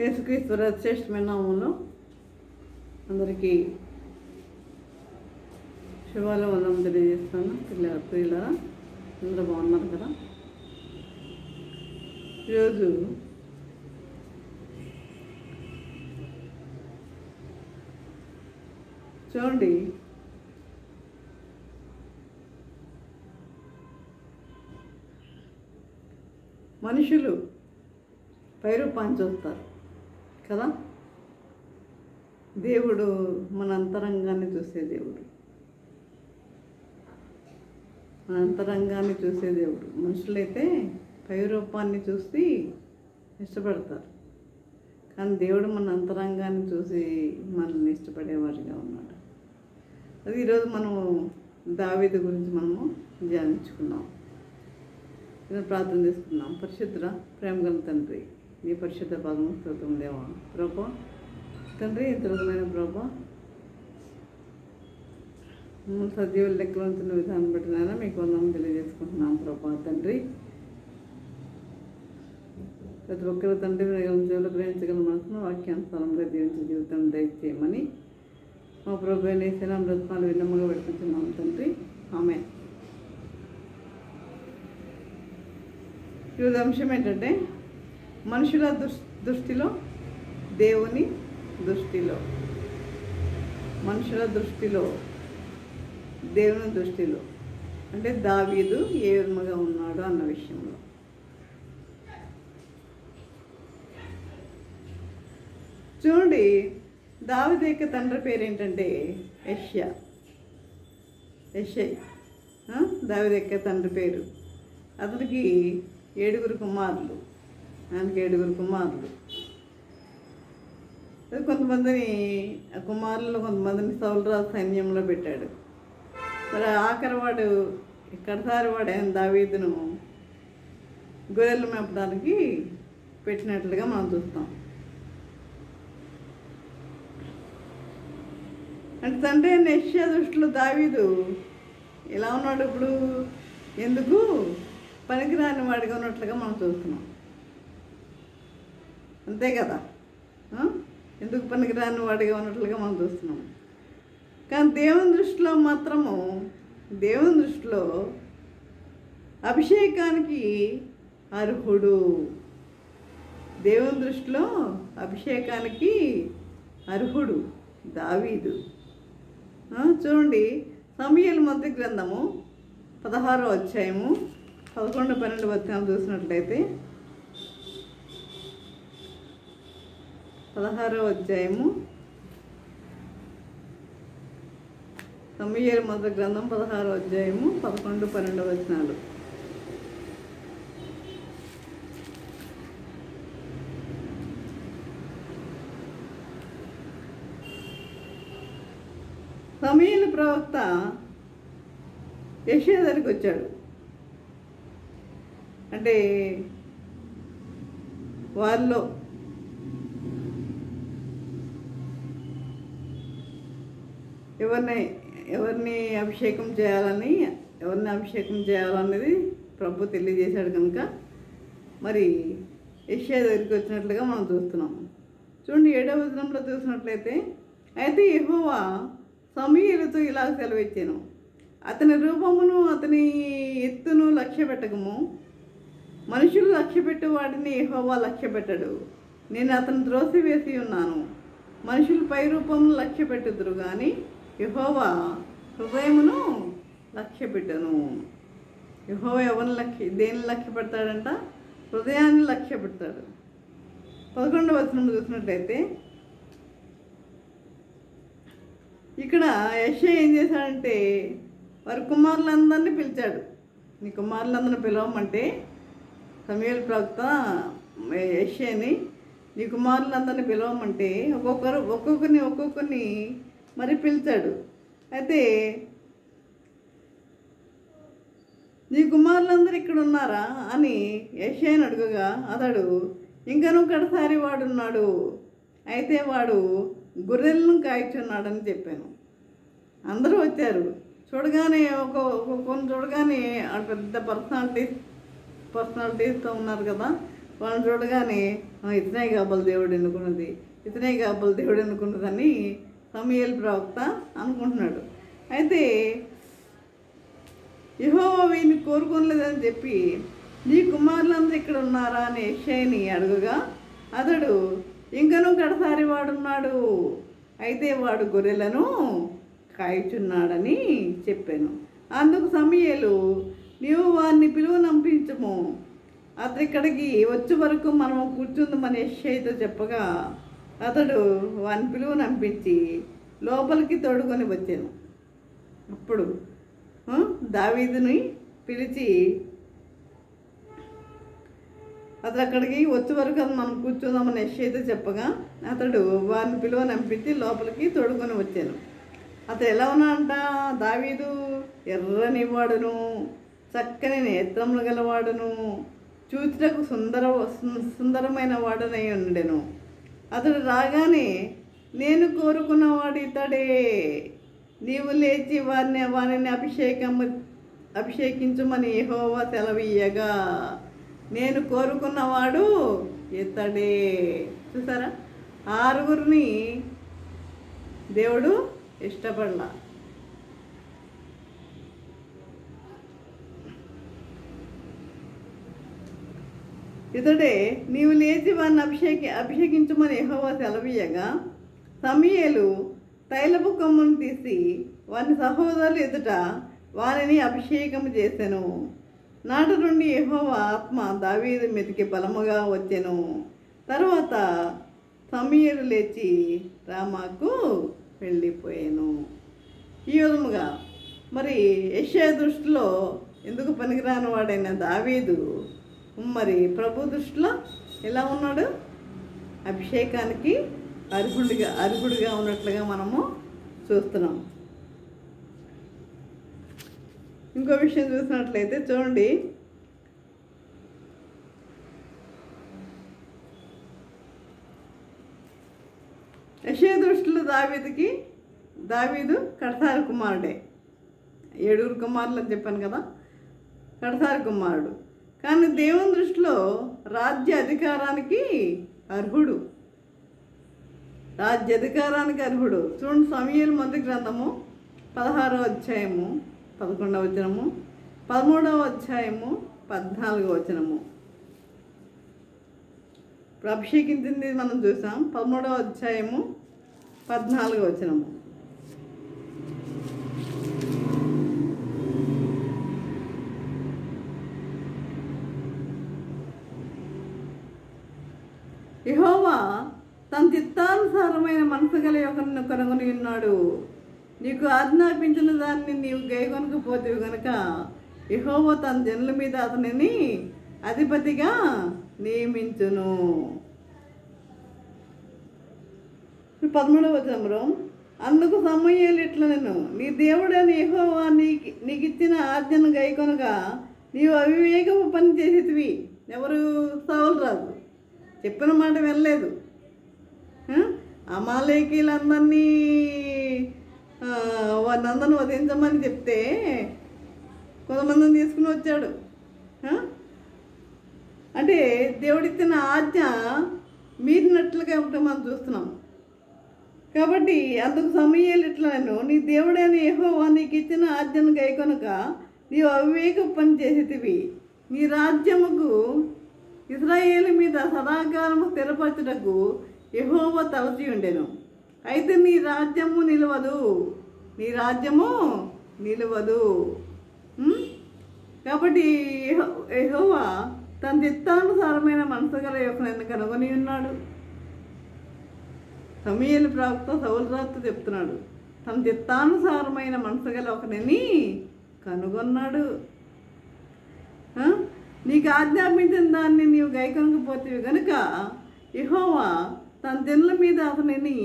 యేసుక్రీస్తు శ్రేష్టమైన నామములో అందరికీ శుభాలు తెలియజేస్తాను. ప్రియులారా అందరూ బాగున్నారు కదా. ఈరోజు చూడండి, మనుషులు పైరూపాన్ని చూస్తారు కదా. దేవుడు మన అంతరంగాన్ని చూసే దేవుడు, మన అంతరంగాన్ని చూసే దేవుడు. మనుషులైతే పైరూపాన్ని చూసి ఇష్టపడతారు, కానీ దేవుడు మన అంతరంగాన్ని చూసి మనల్ని ఇష్టపడేవాడిగా ఉన్నాడు. అది ఈరోజు మనము దావీదు గురించి మనము ధ్యానించుకున్నాం. ఇలా ప్రార్థన చేసుకున్నాం. పరిశుద్ధ ప్రేమగల తండ్రి, నీ పరిశుద్ధ పాదము స్తోత్రం దేవా. ప్రభా తండ్రి, ఇంతమైన ప్రభా సజీవుల లెక్కలంతున్న విధానం పెట్టినా మీకు వందనం తెలియజేసుకుంటున్నాం. ప్రభా తండ్రి, ప్రతి ఒక్కరు తండ్రి జీవులు గ్రహించగల మనసును వాక్యానుసారంగా జీవించే జీవితం దయచేయమని మా ప్రభు నేసిన అమృతాలు విన్నమ్మగా పెట్టుకుంటున్నాం తండ్రి. ఆమె ఈరోజు అంశం ఏంటంటే మనుషుల దృష్టిలో దేవుని దృష్టిలో, మనుషుల దృష్టిలో దేవుని దృష్టిలో అంటే దావీదు ఏ విధంగా ఉన్నాడు అన్న విషయంలో. చూడండి, దావీదు యొక్క తండ్రి పేరు ఏంటంటే యెషయా. దావీదు యొక్క తండ్రి పేరు. అతనికి 7 కుమారులు, ఆయనకి 7 కుమారులు. కొంతమందిని కుమారులు కొంతమందిని సౌలురాజు సైన్యంలో పెట్టాడు. మరి ఆఖరివాడు కడసారివాడు ఆయన దావీదును గొర్రెలు మేపడానికి పెట్టినట్లుగా మనం చూస్తాం. అంటే తండ్రి యెషయా దృష్టిలో దావీదు ఎలా ఉన్నాడు ఇప్పుడు? ఎందుకు పనికిరాని వాడిగా ఉన్నట్లుగా మనం చూస్తున్నాం, అంతే కదా. ఎందుకు పనికిరాని వాడిగా ఉన్నట్లుగా మనం చూస్తున్నాం. కానీ దేవుని దృష్టిలో మాత్రము, దేవుని దృష్టిలో అభిషేకానికి అర్హుడు. దేవుని దృష్టిలో అభిషేకానికి అర్హుడు దావీదు. చూడండి, సమూయేలు మొదటి గ్రంథము 16వ అధ్యాయము 11-12 వచనాలు చూసినట్లయితే, 16వ అధ్యాయము సమూయేలు మొదటి గ్రంథం 16వ అధ్యాయము 11-12 వచనాలు. సమూయేలు ప్రవక్త యెషయా దగ్గరికి వచ్చాడు. అంటే వాళ్ళలో ఎవరిని అభిషేకం చేయాలనేది ప్రభు తెలియజేశాడు కనుక మరి యెషయా దగ్గరికి వచ్చినట్లుగా మనం చూస్తున్నాం. చూడండి, 7వ వచనంలో చూసినట్లయితే, అయితే యెహోవా సమూయేలుతో ఇలా సెలవిచ్చాను, అతని రూపమును అతని ఎత్తును లక్ష్య పెట్టకము. మనుషులు లక్ష్యపెట్టు వాటిని యెహోవా లక్ష్యపెట్టడు. నేను అతను త్రోసివేసి ఉన్నాను. మనుషులు పై రూపమును లక్ష్యపెట్టుదురు కానీ యెహోవా హృదయమును లక్ష్యపెట్టను. యెహోవా దేన్ని లక్ష్య పెడతాడంట? హృదయాన్ని లక్ష్య పెడతాడు. 11వ వచనం చూసినట్లయితే, ఇక్కడ యెషయా ఏం చేశాడంటే వారి కుమారులందరినీ పిలిచాడు. నీ కుమారులందరినీ పిలవమంటే సమూయేలు ప్రవక్త యెషయాని నీ కుమారులందరినీ పిలవమంటే ఒక్కొక్కరిని మరి పిలిచాడు. అయితే నీ కుమారులందరూ ఇక్కడ ఉన్నారా అని యెషయాని అడుగగా అతడు, ఇంకనూ కడసారి వాడున్నాడు, అయితే వాడు గొర్రెలను కాయచున్నాడని చెప్పాను. అందరూ వచ్చారు. చూడగానే ఒక్కొక్కరిని చూడగానే పెద్ద పర్సనాలిటీస్తో ఉన్నారు కదా. వాళ్ళని చూడగానే ఇతనే కాబోలు దేవుడు ఎన్నుకున్నది, ఇతనే కాబోలు దేవుడు ఎన్నుకున్నదని సమూయేలు ప్రవక్త అనుకుంటున్నాడు. అయితే యెహోవా వీరిని కోరుకోలేదని చెప్పి నీ కుమారులందరూ ఇక్కడ ఉన్నారా అని యెషయాని అడుగగా అతడు ఇంకనూ కడసారి వాడున్నాడు, అయితే వాడు గొర్రెలను కాయుచున్నాడని చెప్పాను. అందుకు సమూయేలు నీవు వారిని పిలువనంపించము, అతడు ఇక్కడికి వచ్చే వరకు మనము కూర్చుందామని యెషయాతో చెప్పగా అతడు వారిని పిలువనంపించి లోపలికి తోడుకొని వచ్చాను. అప్పుడు దావీదుని పిలిచి అతడు అక్కడికి వచ్చే వరకు అది మనం కూర్చుందామని యెషయాతో చెప్పగా అతడు వారిని పిలువనంపించి లోపలికి తోడుకొని వచ్చాను. అతడు ఎలా ఉన్నాడంట, దావీదు ఎర్రని వాడును, చక్కని నేత్రములు గలవాడును, చూచుటకు సుందరమైన వాడనై ఉండెను. అతడు రాగానే నేను కోరుకున్నవాడు ఇతడే, నీవు లేచి వారిని అభిషేకించుమని యెహోవా సెలవీయగా నేను కోరుకున్నవాడు ఇతడే. చూసారా, 6 దేవుడు ఇష్టపడలా. ఇతడే నీవు లేచి వారిని అభిషేకించమని యెహోవా సెలవీయగా సమూయేలు తైలపు కొమ్మును తీసి వారి సహోదరులు ఎదుట వారిని అభిషేకం చేసెను. నాటి నుండి యెహోవా ఆత్మ దావీదు మీదికి బలముగా వచ్చెను. తరువాత సమూయేలు లేచి రామాకు వెళ్ళిపోయాను. ఈ విధముగా మరి యెషయా దృష్టిలో ఎందుకు పనికిరాని వాడైన దావీదు మరి ప్రభు దృష్టిలో ఎలా ఉన్నాడు, అభిషేకానికి అర్హుడిగా ఉన్నట్లుగా మనము చూస్తున్నాం. ఇంకో విషయం చూసినట్లయితే చూడండి, యెషయా దృష్టిలో దావీదు కడసారి కుమారుడే. 7 కుమారులు అని చెప్పాను కదా, కడసారి కుమారుడు. కానీ దేవుని దృష్టిలో రాజ్య అధికారానికి అర్హుడు. చూడండి, సమూయేలు మొదటి గ్రంథము 16వ అధ్యాయము 11వ వచనము, 13వ అధ్యాయము 14వ వచనము. ఇప్పుడు అభిషేకించింది మనం చూసాం. 13వ అధ్యాయము 14వ వచనము. యెహోవా తన చిత్తానుసారమైన మనసు గల ఒకరిని కనుగొని ఉన్నాడు. నీకు ఆజ్ఞాపించిన దాన్ని నీవు గైకొనకపోతేవి గనుక యెహోవా తన జనుల మీద అతనిని అధిపతిగా నియమించును. 13వ వచనంలో అందుకు సమూయేలు ఇట్లా నేను నీ దేవుడని యెహోవా నీకిచ్చిన ఆజ్ఞను గైకొనగా నీవు అవివేకపు పని చేసేటివి. ఎవరు? సౌలు రాజు చెప్పిన మాట వెళ్ళలేదు. అమాలేకీలందరినీ వారినందరిని వధించమని చెప్తే కొంతమందిని తీసుకుని వచ్చాడు. అంటే దేవుడిచ్చిన ఆజ్ఞ మీరినట్లుగా ఉంటే మనం చూస్తున్నాం. కాబట్టి అందుకు సమూయేలు ఇట్లా నేను నీ దేవుడైన యెహోవా నీకు ఇచ్చిన ఆజ్ఞను గైకొనక నీవు అవివేక పని చేసేటివి. నీ రాజ్యముకు ఇశ్రాయేలు మీద సదాకాలము స్థిరపరచుటకు యెహోవా తలచి ఉండెను. అయితే నీ రాజ్యము నిలవదు. కాబట్టి యెహోవా తన చిత్తానుసారమైన మనసు గల యొక్కనైనా కనుగొని ఉన్నాడు. సమూయేలు ప్రవక్త సౌలు రాజుతో చెప్తున్నాడు, తన చిత్తానుసారమైన మనసు గల ఒకరిని కనుగొన్నాడు. నీకు ఆజ్ఞాపించిన దాన్ని నీవు గైకొనకపోతేవి కనుక యెహోవా తన జనుల మీద అతనిని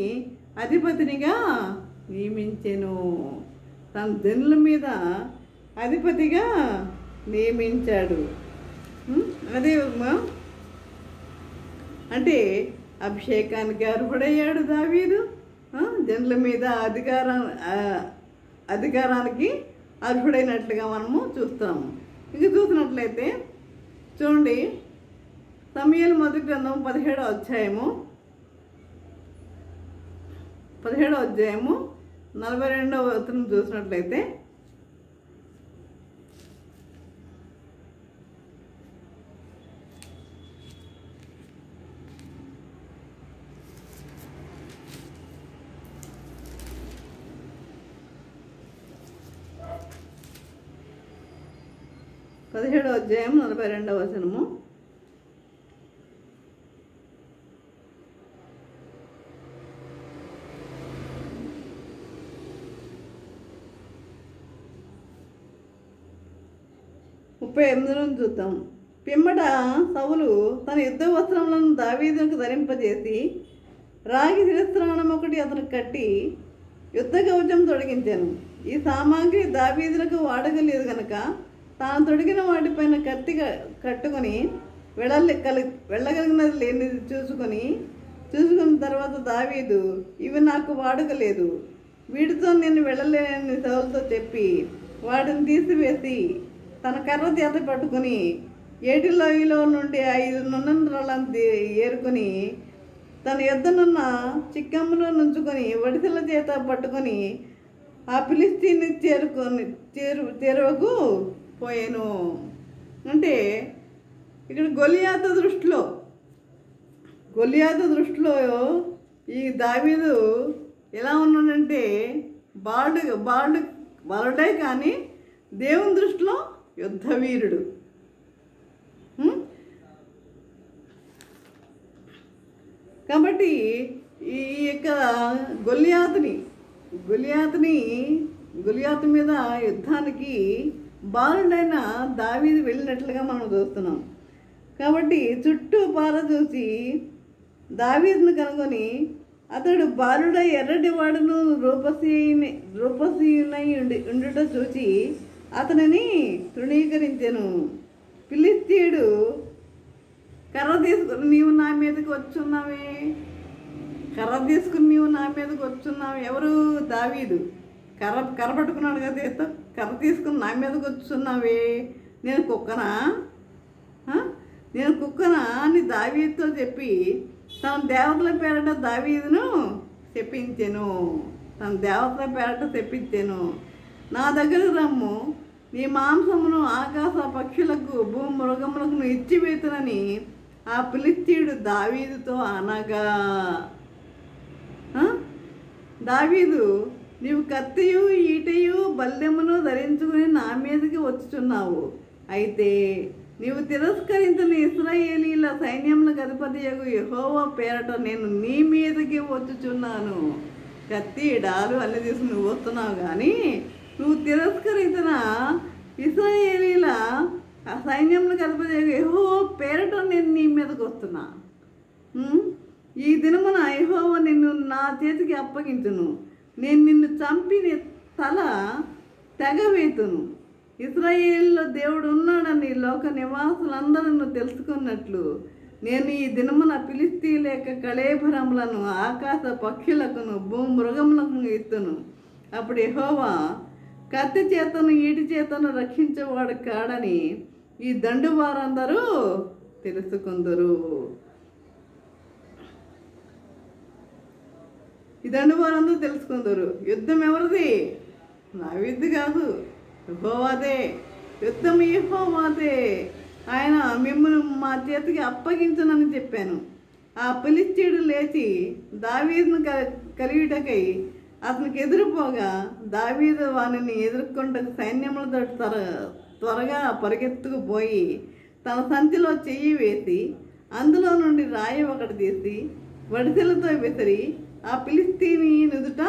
అధిపతినిగా నియమించెను. తన జనుల మీద అధిపతిగా నియమించాడు. అదే అంటే అభిషేకానికి అర్హుడయ్యాడు దావీదు. జనుల మీద అధికారానికి అర్హుడైనట్లుగా మనము చూస్తున్నాము. ఇంక చూసినట్లయితే చూడండి, సమూయేలు మొదటి గ్రంథం 17వ అధ్యాయము 42వ వచనం చూసినట్లయితే, పదిహేడవ అధ్యాయం 42వ వచనము. ముప్పై 38 చూద్దాం. పిమ్మట సౌలు తన యుద్ధ వస్త్రములను దావీదుకు ధరింపజేసి రాగి శిరస్త్రాణం ఒకటి అతను కట్టి యుద్ధ కవచం తొడిగించాను. ఈ సామాగ్రి దావీదులకు వాడగలేదు గనక తాను తొడిగిన వాటిపైన కత్తి కట్టుకొని వెళ్ళగలిగినది లేనిది చూసుకున్న తర్వాత దావీదు, ఇవి నాకు వాడగలేదు, వీటితో నేను వెళ్ళలేని సౌలుతో చెప్పి వాటిని తీసివేసి తన కర్ర చేత పట్టుకుని ఏటిలోయలో నుండి 5 నున్నరాళ్ళను ఏరుకొని తన యొద్దనున్న చిక్కమ్మలో నుంచుకొని వడిసెల చేత పట్టుకొని ఆ ఫిలిష్తీని చేరువకు పోయాను. అంటే ఇక్కడ గొలియాతు దృష్టిలో ఈ దావీదు ఎలా ఉన్నాడంటే బాలుడే కానీ దేవుని దృష్టిలో యుద్ధ వీరుడు. కాబట్టి ఈ యొక్క గొలియాతు మీద యుద్ధానికి బాలుడైన దావీదు వెళ్ళినట్లుగా మనం చూస్తున్నాం. కాబట్టి చుట్టూ పార చూసి దావీదును కనుగొని అతడు బాలుడై ఎర్రటి వాడును రూపసీయునై ఉండుట చూచి అతనిని తృణీకరించెను. ఫిలిష్తీయుడు, కర్ర తీసుకుని నీవు నా మీదకి వచ్చున్నావే, ఎవరు? దావీదు కర్ర పట్టుకున్నాడు కదా, కర్ర తీసుకుని నా మీదకి వచ్చున్నావే, నేను కుక్కనా అని దావీదుతో చెప్పి తన దేవతల పేరట దావీదును చెప్పించెను. నా దగ్గరకు రమ్ము, నీ మాంసమును ఆకాశ పక్షులకు భూమృగములకు ఇచ్చివేతునని ఆ ఫిలిష్తీయుడు దావీదుతో అనగా, దావీదు, నీవు కత్తియు ఈటయు బల్లెమును ధరించుకుని నా మీదకి వచ్చుచున్నావు. అయితే నీవు తిరస్కరించిన ఇశ్రాయేలీల సైన్యములకు అధిపతియగు యెహోవా పేరట నేను నీ మీదకి వచ్చుచున్నాను. కత్తి డాలు అన్ని తీసుకుని నువ్వు వస్తున్నావు, కానీ నువ్వు తిరస్కరించిన ఇశ్రాయేలీల సైన్యములకు అధిపతియగు యెహోవా పేరట నేను నీ మీదకి వస్తున్నా. ఈ దినమున యెహోవా నిన్ను నా చేతికి అప్పగించును, నేను నిన్ను చంపి నీ తల తెగవేతును. ఇశ్రాయేలులో దేవుడు ఉన్నాడని లోక నివాసులందరూ తెలుసుకున్నట్లు నేను ఈ దినమున ఫిలిష్తీయుల యొక్క కళేబరములను ఆకాశ పక్షులకును భూమృగములకు ఇత్తును. అప్పుడు యెహోవా కత్తి చేతను ఈటి చేతను రక్షించేవాడు కాడని ఈ దండు వారందరూ తెలుసుకుందరు. యుద్ధం ఎవరిది? దావీదు కాదు, యెహోవాదే. యుద్ధం యెహోవాదే. ఆయన మిమ్మల్ని మా చేతికి అప్పగించనని చెప్పాను. ఆ ఫిలిష్తీయుడు లేచి దావీదును కలియుటకై అతనికి ఎదురుపోగా దావీదు వానిని ఎదుర్కొంట సైన్యములతో త్వరగా పరిగెత్తుకుపోయి తన సంచిలో చెయ్యి వేసి అందులో నుండి రాయి ఒకటి తీసి వడిసెలతో విసిరి ఆ ఫిలిష్తీయుని నుదుట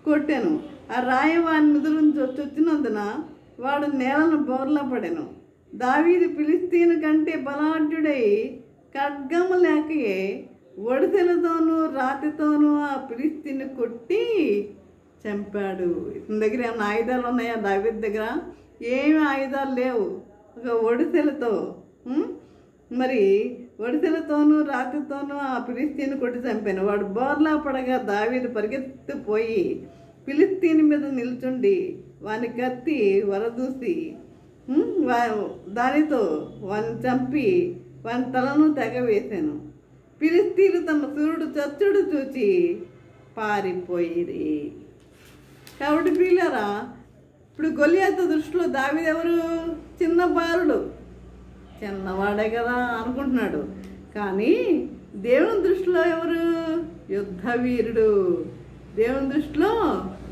కొట్టాను. ఆ రాయి వాని నుదురు నుంచి వచ్చినందున వాడు నేలను బోర్లా పడాను. దావీదు ఫిలిష్తీయుని కంటే బలాఢ్యుడై ఖడ్గము లేకయే వడిసెలతోనూ రాతితోనూ ఆ ఫిలిష్తీయుని కొట్టి చంపాడు. ఇతని దగ్గర ఏమైనా ఆయుధాలు ఉన్నాయా? దావీదు దగ్గర ఏమి ఆయుధాలు లేవు. ఒక వడిసెలతో వడిసెలతోనూ రాతితోనూ ఆ ఫిలిష్తీయుని కొట్టి చంపాను. వాడు బోర్లా పడగా దావీదు పరిగెత్తిపోయి ఫిలిష్తీయుని మీద నిల్చుండి వాని కత్తి వరదూసి దానితో వాని చంపి వాని తలను తెగవేశాను. ఫిలిష్తీయులు తమ సూర్యుడు చచ్చుడు చూచి పారిపోయిరి. కాబట్టి ప్రియులారా, ఇప్పుడు గొలియాతు దృష్టిలో దావీదు ఎవరు? చిన్న బాలుడు, చిన్నవాడే కదా అనుకుంటున్నాడు. కానీ దేవుని దృష్టిలో ఎవరు? యుద్ధ వీరుడు. దేవుని దృష్టిలో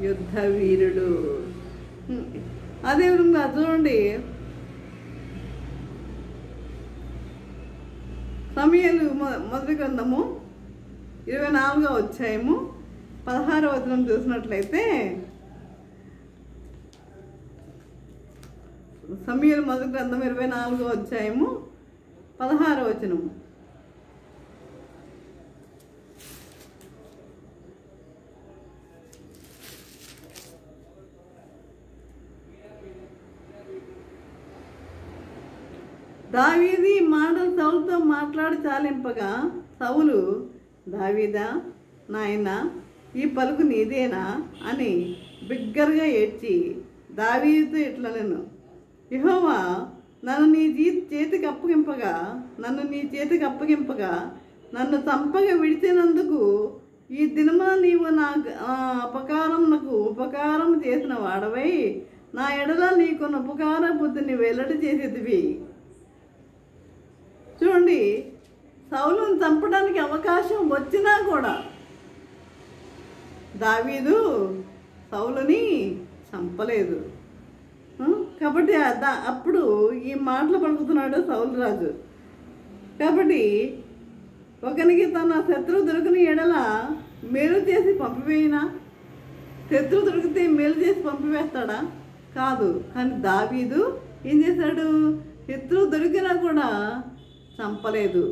యుద్ధ వీరుడు. అదేవిధంగా చూడండి, సమూయేలు మొదటి గ్రంథము 24వ అధ్యాయము 16వ వచనం చూసినట్లయితే, సమూయేలు మొదటి గ్రంథం 24వ అధ్యాయము 16వ వచనం. దావీదు ఈ మాటలు సౌలుతో మాట్లాడి చాలింపగా, సౌలు, దావీదా నాయనా, ఈ పలుకు నీదేనా అని బిగ్గరగా ఏడ్చి దావీదుతో ఇట్లనెను, యెహోవా నన్ను నీ చేతికి అప్పగింపగా నన్ను చంపగా విడిచినందుకు ఈ దినమున నీవు నా ఉపకారం చేసిన వాడవై నా ఎడల నీకున్న ఉపకార బుద్ధిని వెల్లడి చేసేదివి. చూడండి, సౌలును చంపడానికి అవకాశం వచ్చినా కూడా దావీదు సౌలుని చంపలేదు. కాబట్టి అప్పుడు ఈ మాటలు పలుకుతున్నాడు సౌలు రాజు. కాబట్టి ఒకనికి తన శత్రువు దొరికిన ఎడల మేలు చేసి పంపివేయినా? శత్రువు దొరికితే మేలు చేసి పంపివేస్తాడా? కాదు. కానీ దావీదు ఏం చేశాడు? శత్రువు దొరికినా కూడా చంపలేదు.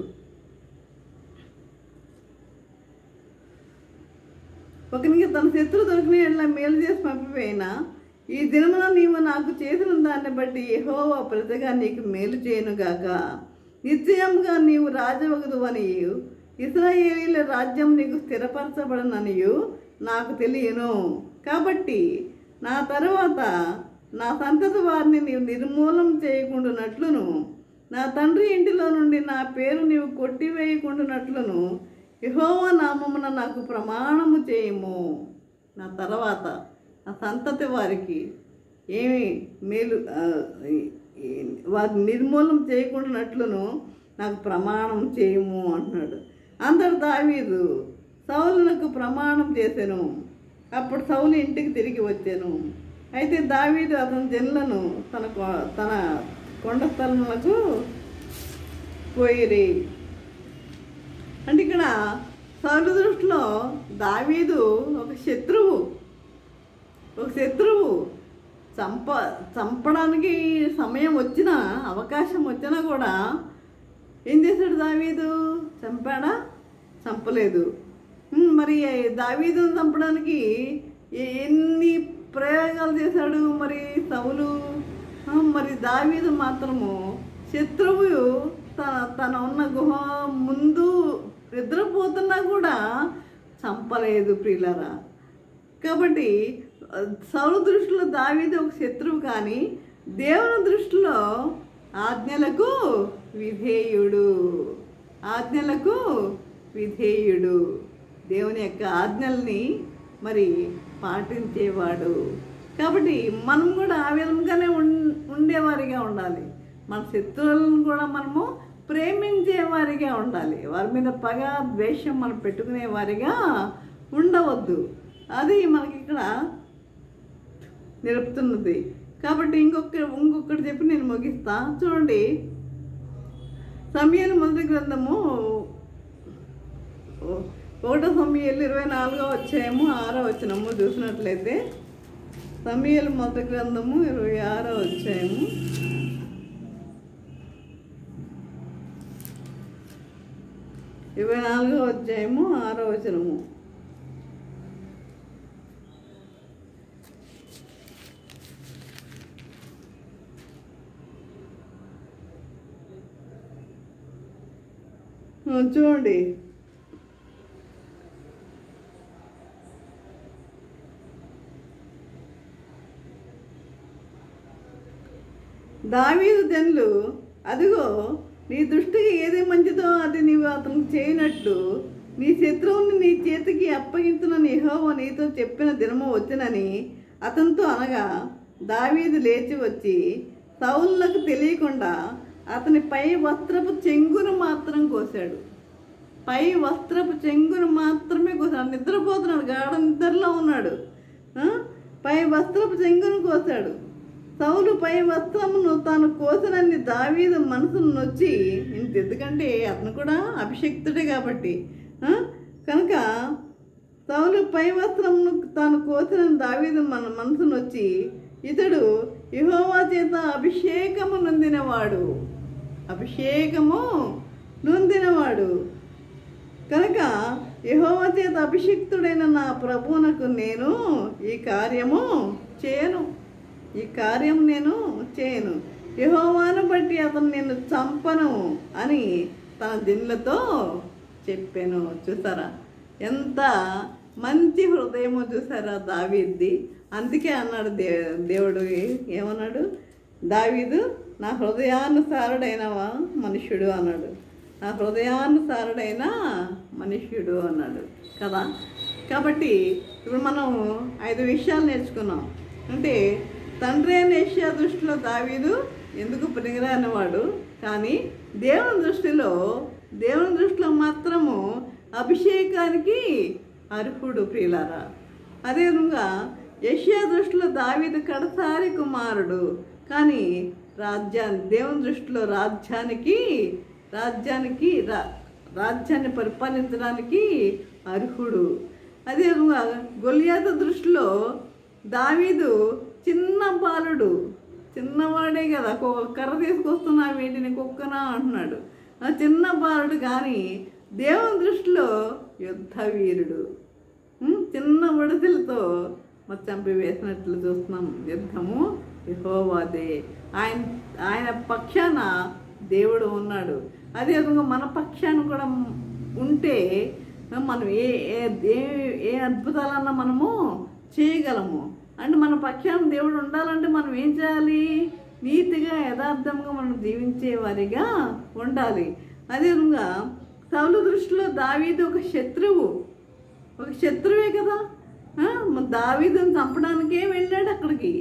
ఒకనికి తన శత్రువు దొరికిన ఎడల మేలు చేసి పంపివేయినా? ఈ దినమున నీవు నాకు చేసిన దాన్ని బట్టి యెహోవా ప్రతిగా నీకు మేలు చేయనుగాక. నిశ్చయంగా నీవు రాజవగుదువనియు ఇశ్రాయేలీయుల రాజ్యం నీకు స్థిరపరచబడననియు నాకు తెలియను. కాబట్టి నా తరువాత నా సంతతి వారిని నీవు నిర్మూలం చేయకుండానట్లును, నా తండ్రి ఇంటిలో నుండి నా పేరు నీవు కొట్టివేయకుండానట్లును యెహోవా నామమున నాకు ప్రమాణము చేయము. నా తర్వాత నా సంతతి వారికి ఏమి మేలు వారిని నిర్మూలం చేయకుండానట్లును నాకు ప్రమాణం చేయము అంటున్నాడు. అందరు దావీదు సౌలునకు ప్రమాణం చేశాను. అప్పుడు సౌలు ఇంటికి తిరిగి వచ్చాను. అయితే దావీదు అతని జనులను తన కొండ స్థలములకు పోయిరి. అంటే ఇక్కడ సౌలు దృష్టిలో దావీదు ఒక శత్రువు. చంపడానికి సమయం వచ్చినా, అవకాశం వచ్చినా కూడా ఏం చేశాడు దావీదు? చంపాడా? చంపలేదు. మరి దావీదును చంపడానికి ఎన్ని ప్రయోగాలు చేశాడు మరి సౌలు. మరి దావీదు మాత్రము శత్రువు తన ఉన్న గుహ ముందు నిద్రపోతున్నా కూడా చంపలేదు ప్రియులారా. కాబట్టి సౌలు దృష్టిలో దావీదు ఒక శత్రువు, కానీ దేవుని దృష్టిలో ఆజ్ఞలకు విధేయుడు. దేవుని యొక్క ఆజ్ఞల్ని మరి పాటించేవాడు. కాబట్టి మనం కూడా ఆ విధంగానే ఉండేవారిగా ఉండాలి. మన శత్రువులను కూడా మనము ప్రేమించేవారిగా ఉండాలి. వారి మీద పగ, ద్వేషం మనం పెట్టుకునేవారిగా ఉండవద్దు. అది మనకి ఇక్కడ నిలుపుతున్నది. కాబట్టి ఇంకొకటి చెప్పి నేను ముగిస్తా. చూడండి, సమూయేలు మొదటి గ్రంథము 1 సమూయేలు 24వ అధ్యాయము 6వ వచనము చూసినట్లయితే, సమూయేలు మొదటి గ్రంథము 26వ అధ్యాయము 24వ అధ్యాయము 6వ వచనము. చూడండి, దావీదు జనులు, అదిగో నీ దృష్టికి ఏది మంచిదో అది నీవు అతనికి చేయనట్లు నీ శత్రువుని నీ చేతికి అప్పగించునని యెహోవా నీతో చెప్పిన దినము వచ్చినని అతనితో అనగా, దావీదు లేచి వచ్చి సౌలులకు తెలియకుండా అతని పై వస్త్రపు చెంగును మాత్రం కోసాడు. పై వస్త్రపు చెంగును మాత్రమే కోసాడు. నిద్రపోతున్నాడు, గాఢ నిద్రలో ఉన్నాడు. పై వస్త్రపు చెంగును కోసాడు. సౌలు పై వస్త్రమును తాను కోసినన్ని దావీదు మనసును నొచ్చి, ఎందుకంటే అతను కూడా అభిషక్తుడే కాబట్టి కనుక సౌలు పై వస్త్రమును తాను కోసిన దావీదు మనసు నొచ్చి, ఇతడు యెహోవా చేత అభిషేకము నొందినవాడు కనుక యెహోవా చేత అభిషిక్తుడైన నా ప్రభువునకు నేను ఈ కార్యం నేను చేయను. యెహోవాను బట్టి అతను నేను చంపను అని తన దినులతో చెప్పాను. చూసారా ఎంత మంచి హృదయమో, చూసారా దావీద్ది. అందుకే అన్నాడు దేవుడు, ఏమన్నాడు, దావీదు నా హృదయానుసారుడైన మనుష్యుడు అన్నాడు. నా హృదయానుసారుడైన మనుష్యుడు అన్నాడు కదా. కాబట్టి ఇప్పుడు మనం 5 విషయాలు నేర్చుకున్నాం. అంటే తండ్రి అయిన యెషయా దృష్టిలో దావీదు ఎందుకు పనికిరానివాడు, కానీ దేవుని దృష్టిలో మాత్రము అభిషేకానికి అర్హుడు ప్రియులారా. అదేవిధంగా యెషయా దృష్టిలో దావీదు కడసారి కుమారుడు, కానీ దేవుని దృష్టిలో రాజ్యాన్ని పరిపాలించడానికి అర్హుడు. అదేవిధంగా గొలియాతు దృష్టిలో దావీదు చిన్న బాలుడు, చిన్నవాడే కదా, కర్ర తీసుకొస్తున్నా వీటిని కుక్కనా అంటున్నాడు. చిన్న బాలుడు, కానీ దేవుని దృష్టిలో యుద్ధ వీరుడు. చిన్న విడుదలతో మరి చంపివేసినట్లు చూస్తున్నాం. యుద్ధము యెహోవాదే. ఆయన పక్షాన దేవుడు ఉన్నాడు. అదేవిధంగా మన పక్షాన కూడా ఉంటే మనం ఏ అద్భుతాలన్నా మనము చేయగలము. అంటే మన పక్షాన దేవుడు ఉండాలంటే మనం ఏం చేయాలి? నీతిగా యథార్థంగా మనం జీవించే వారిగా ఉండాలి. అదేవిధంగా సౌలు దృష్టిలో దావీదు ఒక శత్రువే కదా. దావీదుని చంపడానికే వెళ్ళాడు అక్కడికి,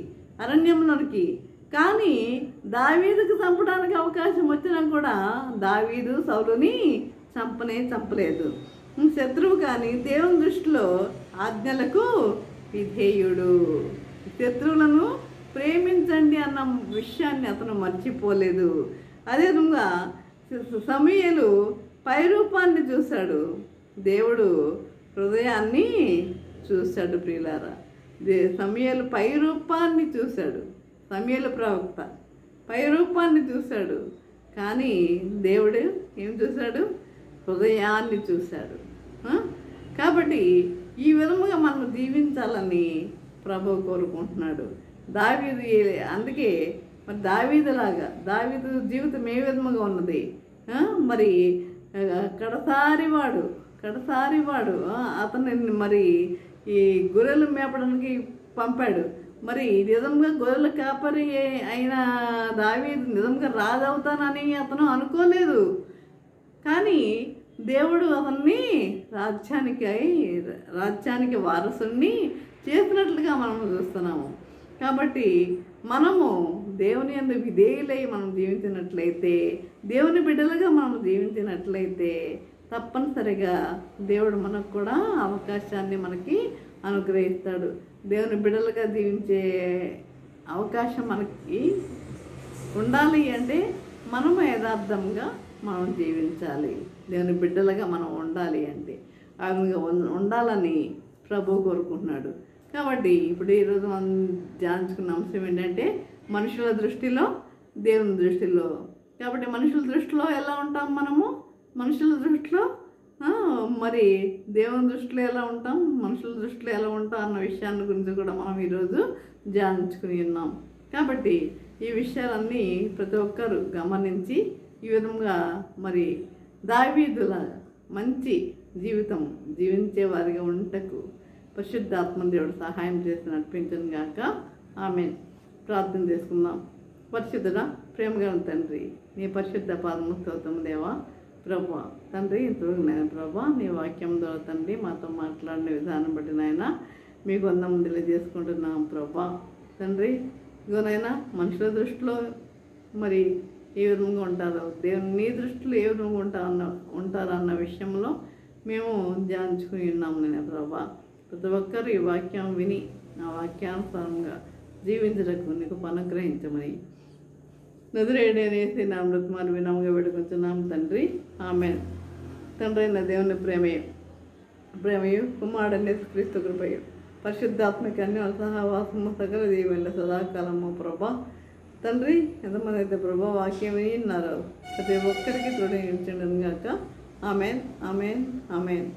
అరణ్యంలోనికి. కానీ దావీదుకు చంపడానికి అవకాశం వచ్చినా కూడా దావీదు సౌలుని చంపలేదు. శత్రువు కానీ దేవుని దృష్టిలో ఆజ్ఞలకు విధేయుడు. శత్రువులను ప్రేమించండి అన్న విషయాన్ని అతను మర్చిపోలేదు. అదేవిధంగా సమూయేలు పైరూపాన్ని చూశాడు, దేవుడు హృదయాన్ని చూశాడు ప్రియులారా. సమూయేలు పైరూపాన్ని చూశాడు, సమూయేలు ప్రవక్త పైరూపాన్ని చూశాడు, కానీ దేవుడు ఏం చూశాడు? హృదయాన్ని చూశాడు. కాబట్టి ఈ విధముగా మనం జీవించాలని ప్రభువు కోరుకుంటున్నాడు. దావీదు అందుకే మరి దావీదు జీవితం ఏ విధముగా ఉన్నది? మరి కడసారివాడు అతన్ని మరి ఈ గొర్రెలు మేపడానికి పంపాడు. మరి నిజంగా గొర్రెల కాపరి అయిన దావీదు నిజంగా రాజవుతానని అతను అనుకోలేదు. కానీ దేవుడు అతన్ని రాజ్యానికి వారసుని చేసినట్లుగా మనం చూస్తున్నాము. కాబట్టి మనము దేవుని యందు విధేయులై మనం జీవించినట్లయితే, దేవుని బిడ్డలుగా మనం జీవించినట్లయితే తప్పనిసరిగా దేవుడు మనకు కూడా అవకాశాన్ని మనకి అనుగ్రహిస్తాడు. దేవుని బిడ్డలుగా జీవించే అవకాశం మనకి ఉండాలి అంటే మనము యథార్థంగా మనం జీవించాలి. దేవుని బిడ్డలుగా మనం ఉండాలి అంటే ఆ విధంగా ఉండాలని ప్రభు కోరుకుంటున్నాడు. కాబట్టి ఇప్పుడు ఈరోజు మనం ధ్యానించుకున్న అంశం ఏంటంటే మనుషుల దృష్టిలో, దేవుని దృష్టిలో. కాబట్టి మనుషుల దృష్టిలో ఎలా ఉంటాం మనము? మనుషుల దృష్టిలో మరి దేవుని దృష్టిలో ఎలా ఉంటాం, మనుషుల దృష్టిలో ఎలా ఉంటాం అన్న విషయాన్ని గురించి కూడా మనం ఈరోజు ధ్యానించుకుని ఉన్నాం. కాబట్టి ఈ విషయాలన్నీ ప్రతి ఒక్కరు గమనించి ఈ విధంగా మరి దావీదులాగా మంచి జీవితం జీవించే వారిగా ఉంటకు పరిశుద్ధాత్మ దేవుడు సహాయం చేసి నడిపించను గాక. ఆమేన్. ప్రార్థన చేసుకుందాం. పరిశుద్ధుడా, ప్రేమగల తండ్రి, నీ పరిశుద్ధ పాదము స్తోత్రం దేవా. ప్రభా తండ్రి, ఇంతవరకు నేను ప్రభా నీ వాక్యం ద్వారా తండ్రి మాతో మాట్లాడిన విధానం బట్టి నాయన మీకు వందనం తెలియజేసుకుంటున్నాం ప్రభా. తండ్రి ఇదిగోనైనా మనుషుల దృష్టిలో మరి ఏ విధంగా ఉంటారో, దేవుని నీ దృష్టిలో ఏ విధంగా ఉంటారన్న విషయంలో మేము ధ్యానించుకుని ఉన్నాము నేను ప్రభా. ప్రతి ఒక్కరు ఈ వాక్యం విని ఆ వాక్యానుసారంగా జీవించడానికి నీకు అనుగ్రహించమని నదురేడనేసి నా మృతమారు వినముగా వేడుకుంటున్నాం తండ్రి. ఆమేన్. తండ్రి అయిన దేవుని ప్రేమయు కుమారుడనే క్రీస్తు కృపయు పరిశుద్ధాత్మక సహవాసము సకల దీవెనలు సదాకాలము ప్రభా. తండ్రి ఎంతమంది అయితే ప్రభా వాక్యం విన్నారు ప్రతి ఒక్కరికి తోడించండి గాక. ఆమేన్, ఆమేన్, ఆమేన్.